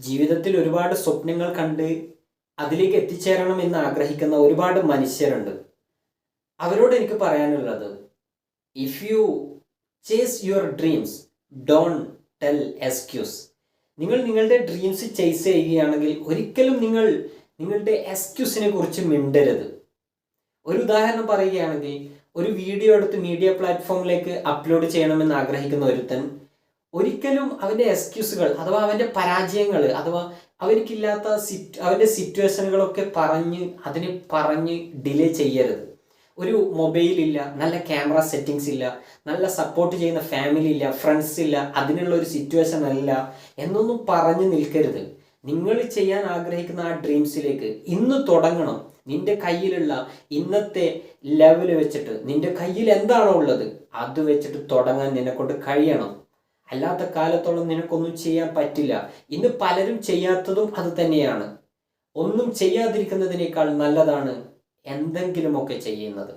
ജീവിതത്തിൽ ഒരുപാട് സ്വപ്നങ്ങൾ കണ്ട് അതിലേക്ക് എത്തിച്ചേരണം എന്ന് ആഗ്രഹിക്കുന്ന ഒരുപാട് മനുഷ്യരുണ്ട്. അവരോട് എനിക്ക് പറയാനുള്ളത്, if you chase your dreams Don tell excuse. നിങ്ങൾ നിങ്ങളുടെ ഡ്രീംസ് ചേസ് ചെയ്യുകയാണെങ്കിൽ ഒരിക്കലും നിങ്ങൾ നിങ്ങളുടെ എക്സ്ക്യൂസിനെ കുറിച്ച് മിണ്ടരുത്. ഒരു ഉദാഹരണം പറയുകയാണെങ്കിൽ, ഒരു വീഡിയോ എടുത്ത് മീഡിയ പ്ലാറ്റ്ഫോമിലേക്ക് അപ്ലോഡ് ചെയ്യണമെന്ന് ആഗ്രഹിക്കുന്ന ഒരുത്തൻ ഒരിക്കലും അവൻ്റെ എക്സ്ക്യൂസുകൾ അഥവാ അവൻ്റെ പരാജയങ്ങൾ അഥവാ അവനിക്കില്ലാത്ത അവൻ്റെ സിറ്റുവേഷനുകളൊക്കെ പറഞ്ഞ് ഡിലേ ചെയ്യരുത്. ഒരു മൊബൈലില്ല, നല്ല ക്യാമറ സെറ്റിങ്സ് ഇല്ല, നല്ല സപ്പോർട്ട് ചെയ്യുന്ന ഫാമിലി ഇല്ല, ഫ്രണ്ട്സ് ഇല്ല, അതിനുള്ള ഒരു സിറ്റുവേഷൻ അല്ല എന്നൊന്നും പറഞ്ഞു നിൽക്കരുത്. നിങ്ങൾ ചെയ്യാൻ ആഗ്രഹിക്കുന്ന ആ ഡ്രീംസിലേക്ക് ഇന്ന് തുടങ്ങണം. നിന്റെ കയ്യിലുള്ള ഇന്നത്തെ ലെവൽ വെച്ചിട്ട്, നിന്റെ കയ്യിൽ എന്താണോ ഉള്ളത് അത് വെച്ചിട്ട് തുടങ്ങാൻ നിന്നെക്കൊണ്ട് കഴിയണം. അല്ലാത്ത കാലത്തോളം നിനക്കൊന്നും ചെയ്യാൻ പറ്റില്ല. ഇന്ന് പലരും ചെയ്യാത്തതും അത് തന്നെയാണ്. ഒന്നും ചെയ്യാതിരിക്കുന്നതിനേക്കാൾ നല്ലതാണ് എന്തെങ്കിലുമൊക്കെ ചെയ്യുന്നത്.